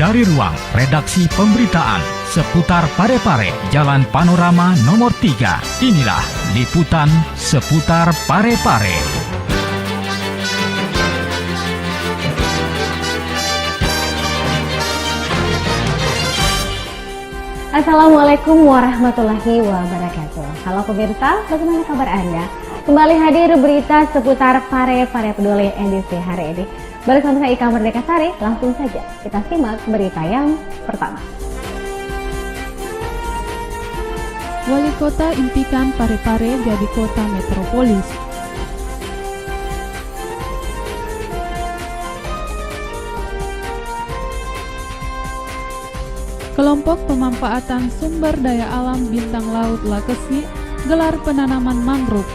Dari ruang redaksi pemberitaan seputar Parepare, Jalan Panorama nomor 3, inilah liputan seputar Parepare. Assalamualaikum warahmatullahi wabarakatuh. Halo pemirsa, bagaimana kabar Anda? Kembali hadir berita seputar Parepare Peduli edisi hari ini. Bersama saya Ika Merdeka Sari, langsung saja kita simak berita yang pertama. Wali Kota impikan Parepare jadi kota metropolis. Kelompok pemanfaatan sumber daya alam bintang laut Lakesi gelar penanaman mangrove.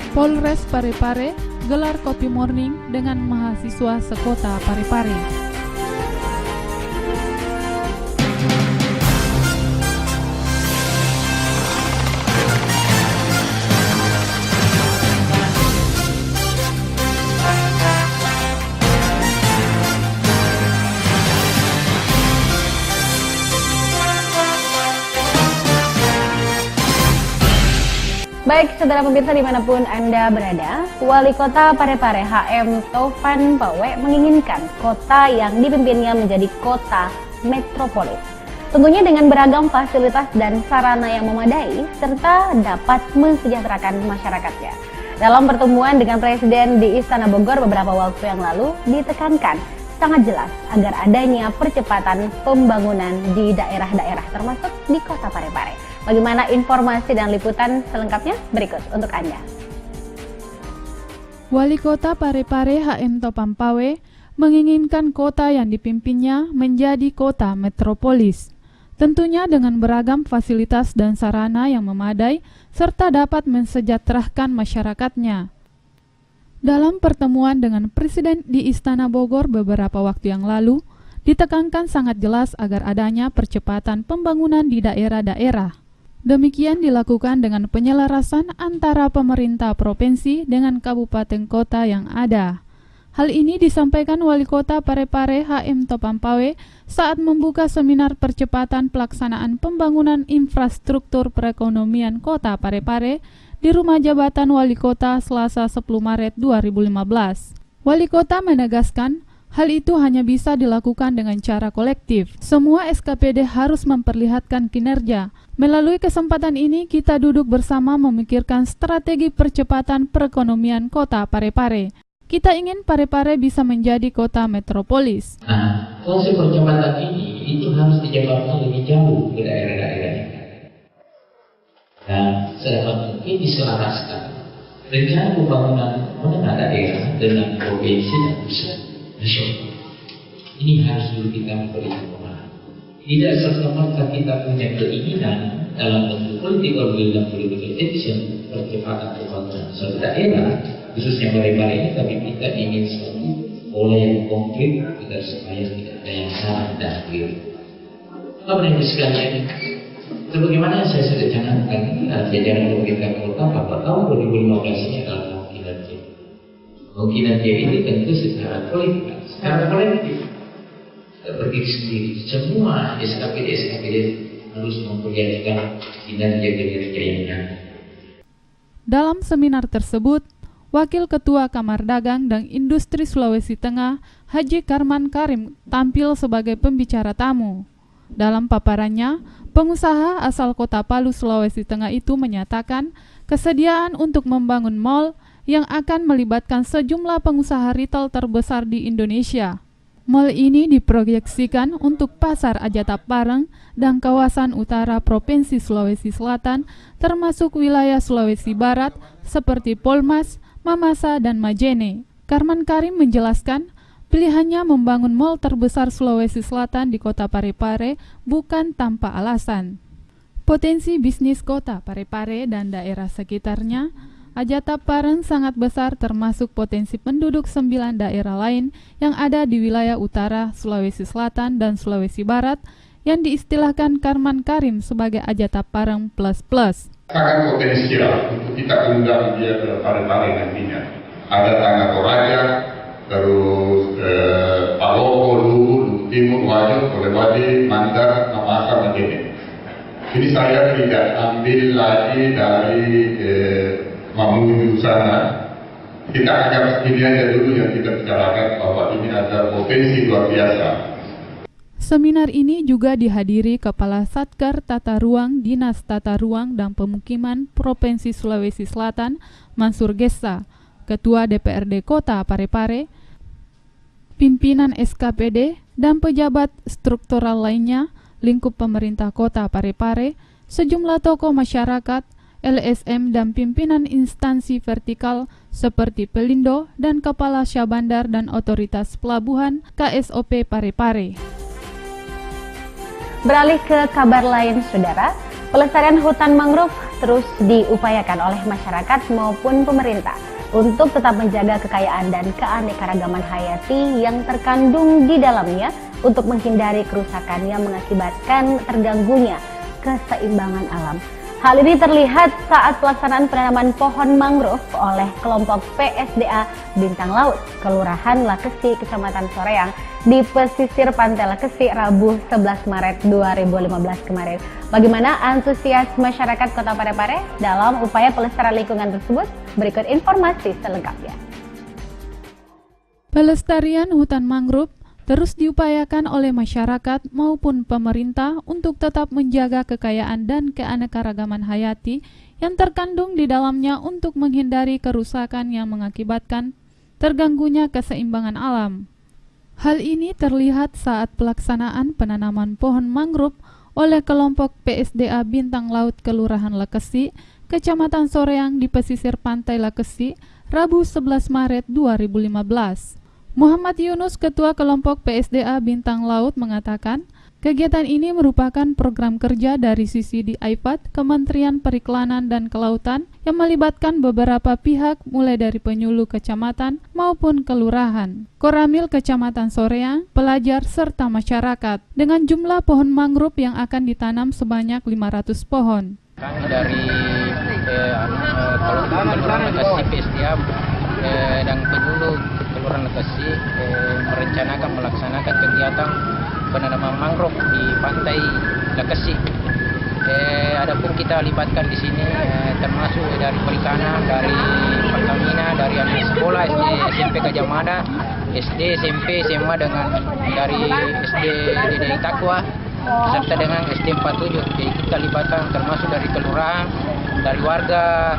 Polres Parepare gelar kopi morning dengan mahasiswa sekota Parepare. Baik, saudara pemirsa dimanapun Anda berada, Wali Kota Parepare HM Tovan Pawe menginginkan kota yang dipimpinnya menjadi kota metropolis. Tentunya dengan beragam fasilitas dan sarana yang memadai, serta dapat mensejahterakan masyarakatnya. Dalam pertemuan dengan Presiden di Istana Bogor beberapa waktu yang lalu, ditekankan sangat jelas agar adanya percepatan pembangunan di daerah-daerah termasuk di kota Parepare. Bagaimana informasi dan liputan selengkapnya berikut untuk Anda. Wali Kota Parepare HM Tovan Pawe menginginkan kota yang dipimpinnya menjadi kota metropolis. Tentunya dengan beragam fasilitas dan sarana yang memadai serta dapat mensejahterakan masyarakatnya. Dalam pertemuan dengan Presiden di Istana Bogor beberapa waktu yang lalu, ditekankan sangat jelas agar adanya percepatan pembangunan di daerah-daerah. Demikian dilakukan dengan penyelarasan antara pemerintah provinsi dengan kabupaten kota yang ada. Hal ini disampaikan Wali Kota Parepare HM Tovan Pawe saat membuka seminar percepatan pelaksanaan pembangunan infrastruktur perekonomian Kota Parepare di Rumah Jabatan Wali Kota Selasa 10 Maret 2015. Wali Kota menegaskan hal itu hanya bisa dilakukan dengan cara kolektif. Semua SKPD harus memperlihatkan kinerja. Melalui kesempatan ini, kita duduk bersama memikirkan strategi percepatan perekonomian kota Parepare. Kita ingin Parepare bisa menjadi kota metropolis. Nah, fungsi percepatan ini itu harus dijabarkan lebih jauh ke daerah-daerah. Dan sedapat mungkin diselaraskan rencana pembangunan menengah daerah dengan provinsi dan pusat nasional. Ini harus dulu kita berikan pemahaman. Tidak serta-merta kita punya keinginan dalam bentuk political will dan political action percepatan pembangunan suatu daerah, khususnya Parepare ini, tapi kita ingin suatu pola yang konkret agar supaya tidak ada yang salah dan keliru. Bapak-Ibu sekalian, sebagaimana yang saya sudah canangkan, jajaran pemerintah kota pada tahun 2015 ini adalah tahun kinerja. Kinerja itu tentu secara kolektif. Berdiri sendiri, semua SKPD harus memperlihatkan kinerja-kinerja yang ada. Dalam seminar tersebut, Wakil Ketua Kamar Dagang dan Industri Sulawesi Tengah, Haji Karman Karim, tampil sebagai pembicara tamu. Dalam paparannya, pengusaha asal Kota Palu, Sulawesi Tengah itu menyatakan kesediaan untuk membangun mal yang akan melibatkan sejumlah pengusaha retail terbesar di Indonesia. Mal ini diproyeksikan untuk pasar Ajatap Pareng dan kawasan utara Provinsi Sulawesi Selatan, termasuk wilayah Sulawesi Barat seperti Polmas, Mamasa, dan Majene. Karman Karim menjelaskan, pilihannya membangun mal terbesar Sulawesi Selatan di kota Parepare bukan tanpa alasan. Potensi bisnis kota Parepare dan daerah sekitarnya, Ajatap Pareng sangat besar, termasuk potensi penduduk 9 daerah lain yang ada di wilayah utara Sulawesi Selatan dan Sulawesi Barat yang diistilahkan Karman Karim sebagai Ajatap Pareng plus plus. Sangat potensial untuk kita undang dia ke Parepare nantinya. Ada Tanah Toraja, terus Palopo, Timur, Wajo, Kolewadi, Mandar, Namasa, begini. Ini saya tidak ambil lagi dari Mamuju sana. Kita hanya ini aja dulu yang kita bicarakan bahwa ini ada potensi luar biasa. Seminar ini juga dihadiri Kepala Satker Tata Ruang Dinas Tata Ruang dan Pemukiman Provinsi Sulawesi Selatan, Mansur Gessa, Ketua DPRD Kota Parepare, pimpinan SKPD, dan pejabat struktural lainnya, lingkup pemerintah Kota Parepare, sejumlah tokoh masyarakat, LSM dan pimpinan instansi vertikal seperti Pelindo dan Kepala Syahbandar dan Otoritas Pelabuhan KSOP Parepare. Beralih ke kabar lain, saudara, pelestarian hutan mangrove terus diupayakan oleh masyarakat maupun pemerintah untuk tetap menjaga kekayaan dan keanekaragaman hayati yang terkandung di dalamnya untuk menghindari kerusakan yang mengakibatkan terganggunya keseimbangan alam. Hal ini terlihat saat pelaksanaan penanaman pohon mangrove oleh kelompok PSDA Bintang Laut, Kelurahan Lakesi, Kecamatan Soreang, di pesisir Pantai Lakesi, Rabu 11 Maret 2015 kemarin. Bagaimana antusias masyarakat Kota Parepare dalam upaya pelestarian lingkungan tersebut? Berikut informasi selengkapnya. Pelestarian hutan mangrove terus diupayakan oleh masyarakat maupun pemerintah untuk tetap menjaga kekayaan dan keanekaragaman hayati yang terkandung di dalamnya untuk menghindari kerusakan yang mengakibatkan terganggunya keseimbangan alam. Hal ini terlihat saat pelaksanaan penanaman pohon mangrove oleh kelompok PSDA Bintang Laut Kelurahan Lakesi, Kecamatan Soreang di pesisir Pantai Lakesi, Rabu 11 Maret 2015. Muhammad Yunus, Ketua Kelompok PSDA Bintang Laut, mengatakan kegiatan ini merupakan program kerja dari sisi di IPAT, Kementerian Periklanan dan Kelautan yang melibatkan beberapa pihak mulai dari penyuluh kecamatan maupun kelurahan, Koramil Kecamatan Soreang, pelajar, serta masyarakat dengan jumlah pohon mangrove yang akan ditanam sebanyak 500 pohon. Kami dari Kelurahan Lakesi PSDA dan penyuluh Kelurahan Lakesi merencanakan melaksanakan kegiatan penanaman mangrove di Pantai Lakesi. Adapun kita libatkan di sini termasuk dari Perikanan, dari Pertamina, dari anak sekolah SD, SMP Gajah Mada, SD, SMP, SMA dengan dari SD DDI Takwa serta dengan SD 47. Jadi kita libatkan termasuk dari kelurahan, dari warga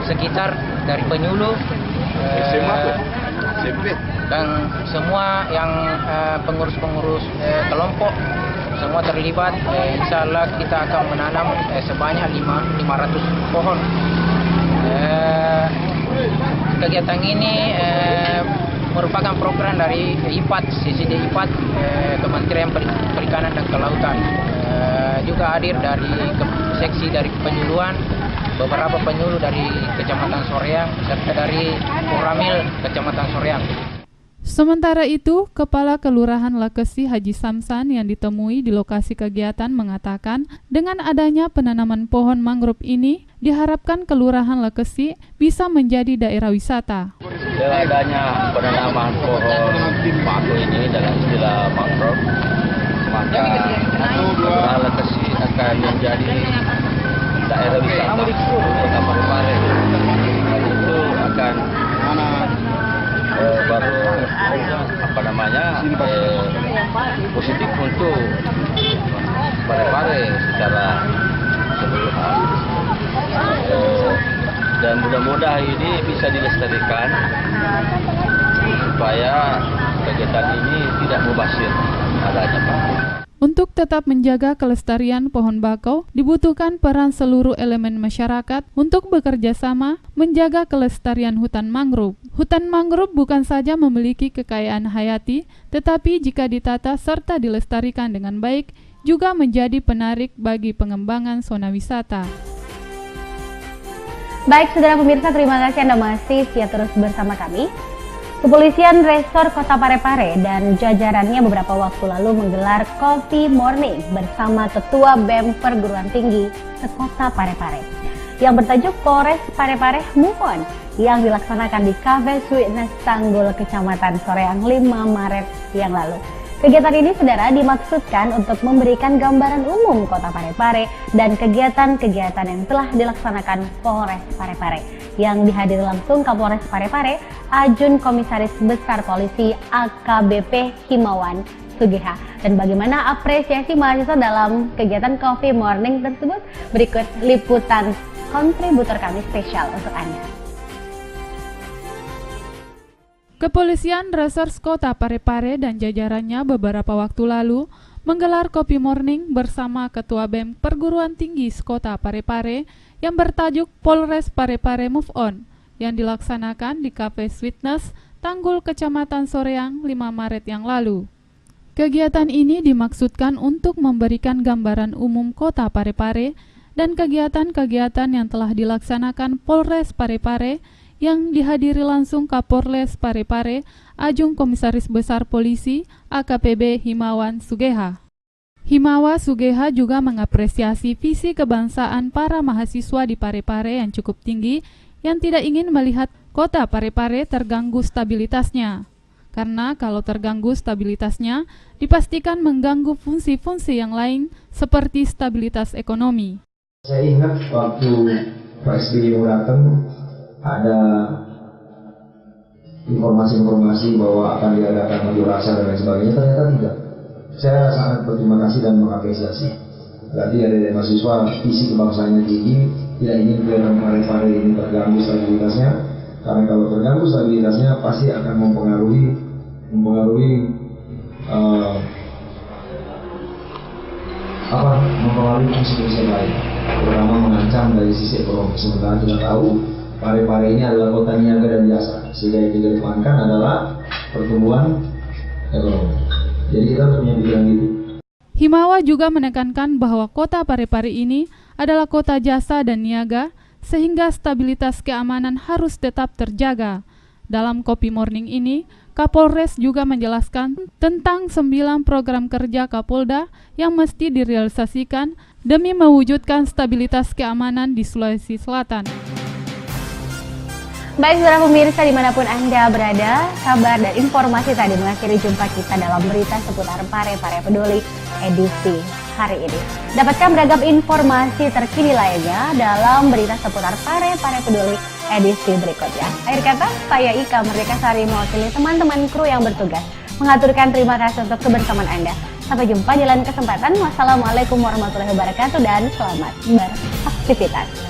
sekitar, dari penyuluh, dan semua yang pengurus-pengurus kelompok semua terlibat. Insya Allah kita akan menanam sebanyak 500 pohon. Kegiatan ini merupakan program dari IPAT, CCD IPAT, Kementerian Perikanan dan Kelautan. Juga hadir dari seksi dari penyuluhan, beberapa penyuluh dari Kecamatan Soreang serta dari Koramil Kecamatan Soreang. Sementara itu, Kepala Kelurahan Lakesi Haji Samsan yang ditemui di lokasi kegiatan mengatakan dengan adanya penanaman pohon mangrove ini diharapkan Kelurahan Lakesi bisa menjadi daerah wisata. Dengan adanya penanaman pohon mangrove ini dengan istilah mangrove, maka Kelurahan Lakesi akan menjadi daerah wisata Kota Parepare. Hal itu akan positif untuk Parepare secara keseluruhan, dan mudah-mudahan ini bisa dilestarikan supaya kegiatan ini tidak mubazir adanya bakau. Untuk tetap menjaga kelestarian pohon bakau, dibutuhkan peran seluruh elemen masyarakat untuk bekerja sama menjaga kelestarian hutan mangrove. Hutan mangrove bukan saja memiliki kekayaan hayati, tetapi jika ditata serta dilestarikan dengan baik, juga menjadi penarik bagi pengembangan zona wisata. Baik, saudara pemirsa, terima kasih Anda masih setia terus bersama kami. Kepolisian Resor Kota Parepare dan jajarannya beberapa waktu lalu menggelar Coffee Morning bersama Ketua BEM Perguruan Tinggi se-Kota Parepare. yang bertajuk Polres Parepare Move On yang dilaksanakan di Cafe Sweetness Tanggul, Kecamatan Soreang 5 Maret yang lalu. Kegiatan ini, saudara, dimaksudkan untuk memberikan gambaran umum Kota Parepare dan kegiatan-kegiatan yang telah dilaksanakan Polres Parepare, yang dihadiri langsung Kapolres Parepare, Ajun Komisaris Besar Polisi AKBP Himawan Sugeha. Dan bagaimana apresiasi mahasiswa dalam kegiatan Coffee Morning tersebut? Berikut liputan kontributor kami spesial untuk Anda. Kepolisian Resors Kota Parepare dan jajarannya beberapa waktu lalu menggelar Kopi Morning bersama Ketua BEM Perguruan Tinggi Kota Parepare yang bertajuk Polres Parepare Move On yang dilaksanakan di Cafe Sweetness Tanggul, Kecamatan Soreang 5 Maret yang lalu. Kegiatan ini dimaksudkan untuk memberikan gambaran umum Kota Parepare dan kegiatan-kegiatan yang telah dilaksanakan Polres Parepare yang dihadiri langsung Kapolres Parepare, Ajung Komisaris Besar Polisi AKPB Himawan Sugeha. Himawa Sugeha juga mengapresiasi visi kebangsaan para mahasiswa di Parepare yang cukup tinggi yang tidak ingin melihat Kota Parepare terganggu stabilitasnya. Karena kalau terganggu stabilitasnya, dipastikan mengganggu fungsi-fungsi yang lain seperti stabilitas ekonomi. Saya ingat waktu Pak SBY mau datang, ada informasi-informasi bahwa akan diadakan unjuk rasa dan lain sebagainya, ternyata tidak. Saya sangat berterima kasih dan mengapresiasi. Berarti ada mahasiswa visi kebangsaannya tinggi, tidak ingin kelihatan Parepare ini terganggu stabilitasnya, karena kalau terganggu stabilitasnya pasti akan mempengaruhi fungsi-fungsi lain, terutama mengancam dari sisi ekonomi. Sementara kita tahu Parepare ini adalah kota niaga dan jasa, sehingga yang kita depankan adalah pertumbuhan ekonomi. Jadi kita harus punya pikiran gitu. Himawa juga menekankan bahwa Kota Parepare ini adalah kota jasa dan niaga, sehingga stabilitas keamanan harus tetap terjaga. Dalam Kopi Morning ini, Kapolres juga menjelaskan tentang 9 program kerja Kapolda yang mesti direalisasikan demi mewujudkan stabilitas keamanan di Sulawesi Selatan. Baik, saudara pemirsa dimanapun Anda berada, kabar dan informasi tadi mengakhiri jumpa kita dalam berita seputar Parepare Peduli edisi hari ini. Dapatkan beragam informasi terkini lainnya dalam berita seputar Parepare Peduli edisi berikutnya. Akhir kata, saya Ika Merdeka Sari mewakili teman-teman kru yang bertugas mengaturkan terima kasih untuk kebersamaan Anda. Sampai jumpa di lain kesempatan. Wassalamualaikum warahmatullahi wabarakatuh dan selamat beraktivitas.